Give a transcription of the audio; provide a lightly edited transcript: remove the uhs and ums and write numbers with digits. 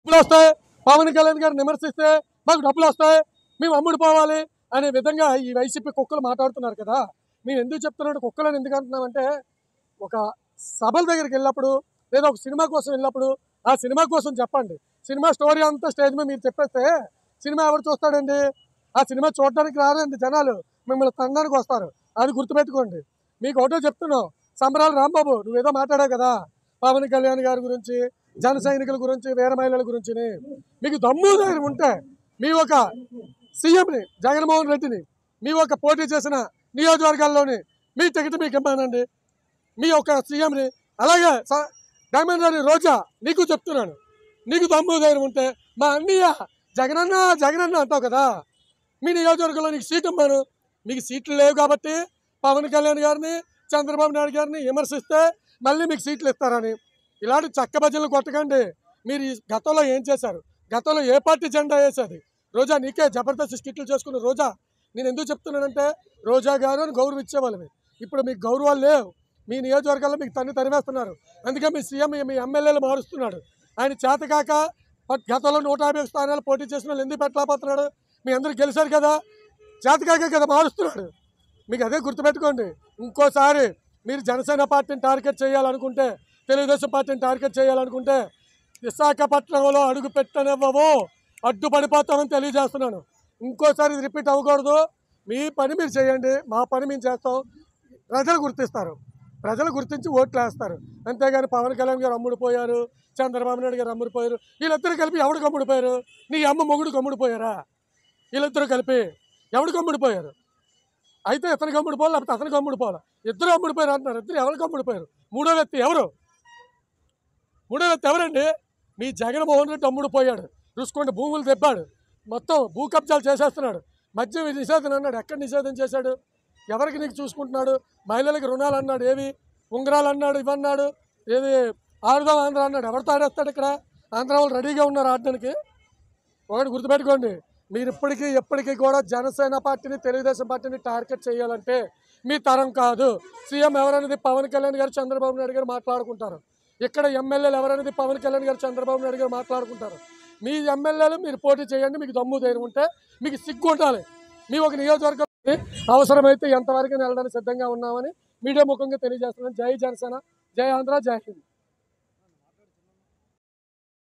డబ్బులు వస్తాయి, పవన్ కళ్యాణ్ గారిని విమర్శిస్తే మాకు డబ్బులు వస్తాయి, మేము అమ్ముడు పోవాలి అనే విధంగా ఈ వైసీపీ కుక్కలు మాట్లాడుతున్నారు కదా. మేము ఎందుకు చెప్తున్నాడు కుక్కలని ఎందుకు అంటున్నామంటే, ఒక సభల దగ్గరికి వెళ్ళినప్పుడు లేదా ఒక సినిమా కోసం వెళ్ళినప్పుడు ఆ సినిమా కోసం చెప్పండి. సినిమా స్టోరీ అంతా స్టేజ్ మీద మీరు చెప్పేస్తే సినిమా ఎవరు చూస్తాడండి? ఆ సినిమా చూడడానికి రారండి జనాలు, మిమ్మల్ని తండానికి వస్తారు. అది గుర్తుపెట్టుకోండి. మీకు ఒకటో చెప్తున్నావు, సంబరాలు రాంబాబు నువ్వేదో మాట్లాడావు కదా పవన్ కళ్యాణ్ గారి గురించి, జన సైనికుల గురించి, వీర మహిళల గురించి. మీకు దమ్ము ధైర్యం ఉంటే మీ ఒక సీఎంని జగన్మోహన్ రెడ్డిని మీ ఒక పోటీ చేసిన నియోజకవర్గాల్లోని మీ టికెట్ మీకు ఇవ్వనండి, మీ యొక్క సీఎంని. అలాగే డైమండ్ రాణి రోజా నీకు చెప్తున్నాను, నీకు దమ్ము ధైర్యం ఉంటే మా అన్నయ్య జగనన్న జగనన్న అంటావు కదా, మీ నియోజకవర్గంలో నీకు సీట్ ఇవ్వను. మీకు సీట్లు లేవు కాబట్టి పవన్ కళ్యాణ్ గారిని, చంద్రబాబు నాయుడు గారిని విమర్శిస్తే మళ్ళీ మీకు సీట్లు ఇస్తారని ఇలాంటి చక్క భజనలు కొట్టకండి. మీరు ఈ గతంలో ఏం చేశారు? గతంలో ఏ పార్టీ జెండా వేసేది? రోజా నీకే జబర్దస్త్ స్కిట్లు చేసుకున్న రోజా. నేను ఎందుకు చెప్తున్నానంటే, రోజా గారు అని గౌరవం ఇచ్చేవాళ్ళవి. ఇప్పుడు మీకు గౌరవాలు లేవు. మీ నియోజకవర్గాల్లో మీకు తరివేస్తున్నారు. అందుకే మీ సీఎం మీ ఎమ్మెల్యేలు మారుస్తున్నాడు. ఆయన చేతకాక గతంలో 150 స్థానాలు పోటీ చేసిన వాళ్ళు ఎందుకు పెట్టలేకపోతున్నాడు? మీ అందరూ గెలిచారు కదా, చేతకాకే కదా మారుస్తున్నాడు. మీకు అదే గుర్తుపెట్టుకోండి. ఇంకోసారి మీరు జనసేన పార్టీని టార్గెట్ చేయాలనుకుంటే, తెలుగుదేశం పార్టీని టార్గెట్ చేయాలనుకుంటే విశాఖపట్నంలో అడుగు పెట్టనివ్వవు, అడ్డుపడిపోతామని తెలియజేస్తున్నాను. ఇంకోసారి ఇది రిపీట్ అవ్వకూడదు. మీ పని మీరు చేయండి, మా పని మేము చేస్తాం. ప్రజలు గుర్తిస్తారు, ప్రజలు గుర్తించి ఓట్లు వేస్తారు. అంతేగాని పవన్ కళ్యాణ్ గారు అమ్ముడిపోయారు, చంద్రబాబు నాయుడు గారు అమ్ముడిపోయారు, వీళ్ళిద్దరు కలిపి ఎవడు కమ్ముడిపోయారు? నీ అమ్మ మొగుడు కమ్ముడిపోయారా? వీళ్ళిద్దరు కలిపి ఎవడు కమ్ముడిపోయారు? అయితే ఇతను కమ్ముడిపోవాలి, లేకపోతే అతను కమ్ముడిపోవాలి. ఇద్దరు అమ్ముడిపోయారు అంటున్నారు. ఇద్దరు ఎవరు కమ్ముడిపోయారు? మూడో వ్యక్తి ఎవరు? మూడో వ్యక్తి ఎవరండి? మీ జగన్మోహన్ రెడ్డి అమ్ముడిపోయాడు, చూసుకోండి. భూములు తెప్పాడు, మొత్తం భూ కబ్జాలు చేసేస్తున్నాడు. మద్యం నిషేధం అన్నాడు, ఎక్కడ నిషేధం చేశాడు? ఎవరికి నీకు చూసుకుంటున్నాడు? మహిళలకు రుణాలు అన్నాడు, ఏవి ఉంగరాలు అన్నాడు, ఇవన్నాడు, ఏది ఆడుదాం ఆంధ్ర అన్నాడు. ఎవరితో ఆడేస్తాడు? ఇక్కడ ఆంధ్ర వాళ్ళు రెడీగా ఉన్నారు ఆడడానికి. ఒకటి గుర్తుపెట్టుకోండి, మీరు ఎప్పటికీ కూడా జనసేన పార్టీని, తెలుగుదేశం పార్టీని టార్గెట్ చేయాలంటే మీ తరం కాదు. సీఎం ఎవరనేది పవన్ కళ్యాణ్ గారు, చంద్రబాబు నాయుడు గారు మాట్లాడుకుంటారు. ఇక్కడ ఎమ్మెల్యేలు ఎవరనేది పవన్ కళ్యాణ్ గారు, చంద్రబాబు నాయుడు గారు మాట్లాడుకుంటారు. మీ ఎమ్మెల్యేలు మీరు పోటీ చేయండి, మీకు దమ్ము ధైర్యం ఉంటే. మీకు సిగ్గు ఉండాలి. మీ ఒక నియోజకవర్గం అవసరమైతే ఎంతవరకు వెళ్ళడానికి సిద్ధంగా ఉన్నామని మీడియా ముఖంగా తెలియజేస్తున్నాను. జై జనసేన, జై ఆంధ్ర, జై హింద్.